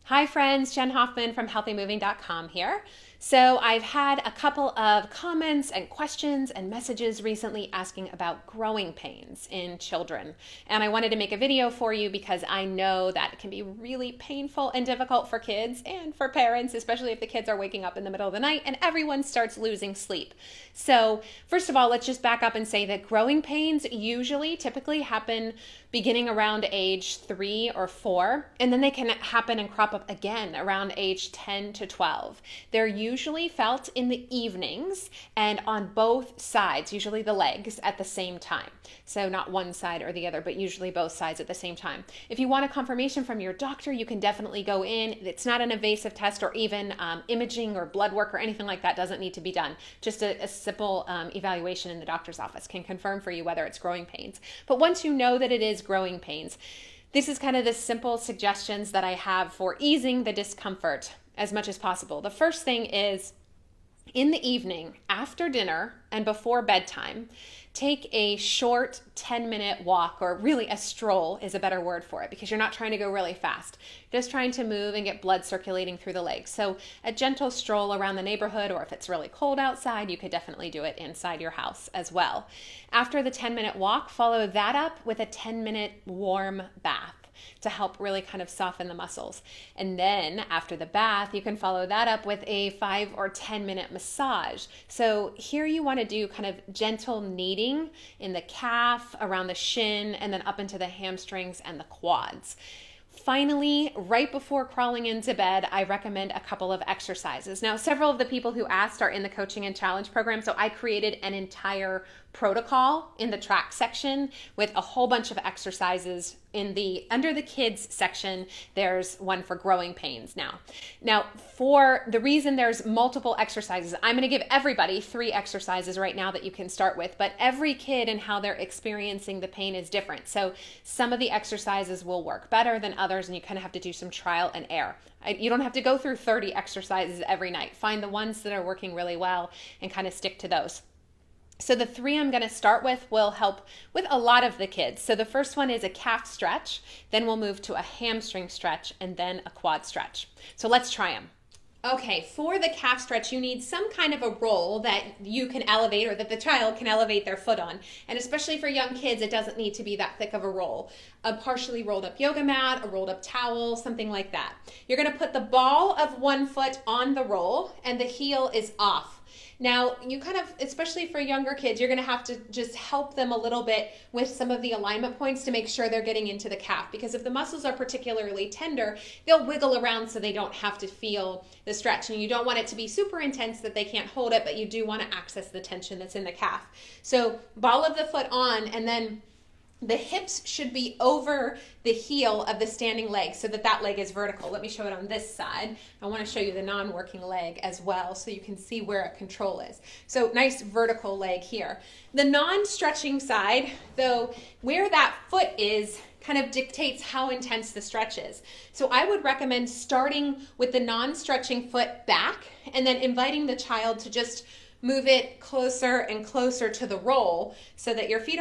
Hi friends, Jen Hoffman from healthymoving.com here. So I've had a couple of comments and questions and messages recently asking about growing pains in children. And I wanted to make a video for you because I know that it can be really painful and difficult for kids and for parents, especially if the kids are waking up in the middle of the night and everyone starts losing sleep. So first of all, let's just back up and say that growing pains typically happen beginning around age 3 or 4, and then they can happen and crop up again around age 10 to 12. They're usually felt in the evenings and on both sides, usually the legs at the same time. So not one side or the other, but usually both sides at the same time. If you want a confirmation from your doctor, you can definitely go in. It's not an invasive test or even imaging or blood work or anything like that doesn't need to be done. Just a simple evaluation in the doctor's office can confirm for you whether it's growing pains. But once you know that it is growing pains, this is kind of the simple suggestions that I have for easing the discomfort as much as possible. The first thing is in the evening, after dinner and before bedtime, take a short 10-minute walk, or really a stroll is a better word for it because you're not trying to go really fast. Just trying to move and get blood circulating through the legs. So a gentle stroll around the neighborhood, or if it's really cold outside, you could definitely do it inside your house as well. After the 10-minute walk, follow that up with a 10-minute warm bath to help really kind of soften the muscles. And then after the bath, you can follow that up with a 5 or 10-minute massage. So here you want to do kind of gentle kneading in the calf, around the shin, and then up into the hamstrings and the quads. Finally, right before crawling into bed, I recommend a couple of exercises. Now, several of the people who asked are in the coaching and challenge program, so I created an entire protocol in the track section with a whole bunch of exercises. Under the kids section, there's one for growing pains now for the reason there's multiple exercises, I'm going to give everybody 3 exercises right now that you can start with, but every kid and how they're experiencing the pain is different. So some of the exercises will work better than others, and you kind of have to do some trial and error. You don't have to go through 30 exercises every night. Find the ones that are working really well and kind of stick to those. So the 3 I'm going to start with will help with a lot of the kids. So the first one is a calf stretch, then we'll move to a hamstring stretch, and then a quad stretch. So let's try them. Okay, for the calf stretch, you need some kind of a roll that you can elevate, or that the child can elevate their foot on. And especially for young kids, it doesn't need to be that thick of a roll. A partially rolled up yoga mat, a rolled up towel, something like that. You're going to put the ball of one foot on the roll and the heel is off. Now, you kind of, especially for younger kids, you're going to have to just help them a little bit with some of the alignment points to make sure they're getting into the calf. Because if the muscles are particularly tender, they'll wiggle around so they don't have to feel the stretch. And you don't want it to be super intense that they can't hold it, but you do want to access the tension that's in the calf. So ball of the foot on, and then the hips should be over the heel of the standing leg so that that leg is vertical. Let me show it on this side. I want to show you the non-working leg as well so you can see where a control is. So nice vertical leg here. The non-stretching side, though, where that foot is kind of dictates how intense the stretch is. So I would recommend starting with the non-stretching foot back and then inviting the child to just move it closer and closer to the roll so that the feet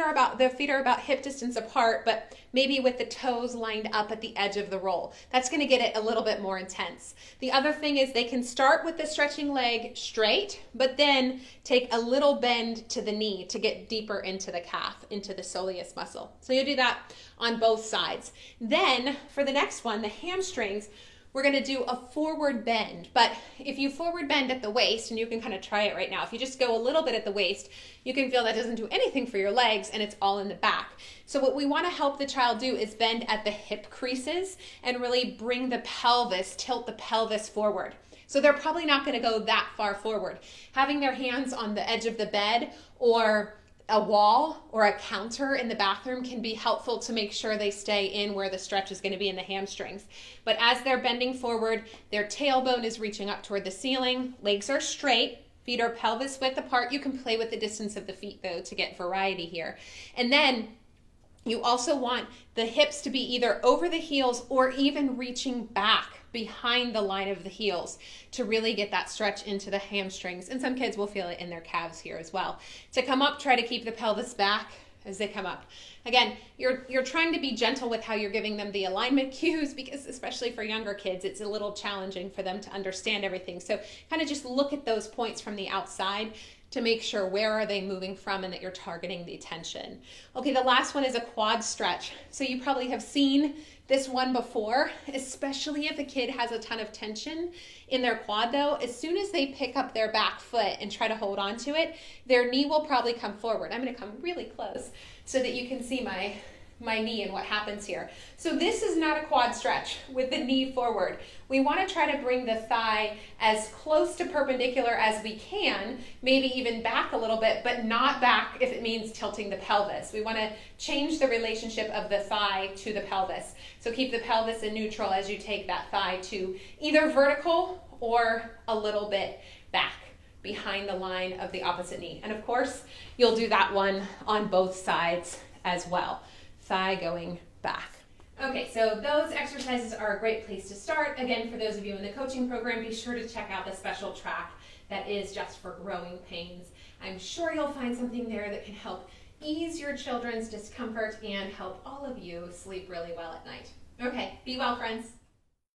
are about hip distance apart, but maybe with the toes lined up at the edge of the roll. That's going to get it a little bit more intense. The other thing is they can start with the stretching leg straight, but then take a little bend to the knee to get deeper into the calf, into the soleus muscle. So you do that on both sides. Then for the next one, the hamstrings, we're going to do a forward bend. But if you forward bend at the waist, and you can kind of try it right now, if you just go a little bit at the waist, you can feel that doesn't do anything for your legs and it's all in the back. So what we want to help the child do is bend at the hip creases and really bring the pelvis, tilt the pelvis forward. So they're probably not going to go that far forward. Having their hands on the edge of the bed or a wall or a counter in the bathroom can be helpful to make sure they stay in where the stretch is going to be in the hamstrings. But as they're bending forward, their tailbone is reaching up toward the ceiling, legs are straight, feet are pelvis width apart. You can play with the distance of the feet though to get variety here. And then you also want the hips to be either over the heels or even reaching back behind the line of the heels to really get that stretch into the hamstrings. And some kids will feel it in their calves here as well. To come up, try to keep the pelvis back as they come up. Again, you're trying to be gentle with how you're giving them the alignment cues, because especially for younger kids, it's a little challenging for them to understand everything. So kind of just look at those points from the outside to make sure where are they moving from and that you're targeting the attention. Okay, the last one is a quad stretch. So you probably have seen this one before, especially if a kid has a ton of tension in their quad though. As soon as they pick up their back foot and try to hold on to it, their knee will probably come forward. I'm gonna come really close so that you can see my knee and what happens here. So this is not a quad stretch with the knee forward. We want to try to bring the thigh as close to perpendicular as we can, maybe even back a little bit, but not back if it means tilting the pelvis. We want to change the relationship of the thigh to the pelvis. So keep the pelvis in neutral as you take that thigh to either vertical or a little bit back behind the line of the opposite knee. And of course, you'll do that one on both sides as well. Thigh going back. Okay, so those exercises are a great place to start. Again, for those of you in the coaching program, be sure to check out the special track that is just for growing pains. I'm sure you'll find something there that can help ease your children's discomfort and help all of you sleep really well at night. Okay, be well, friends.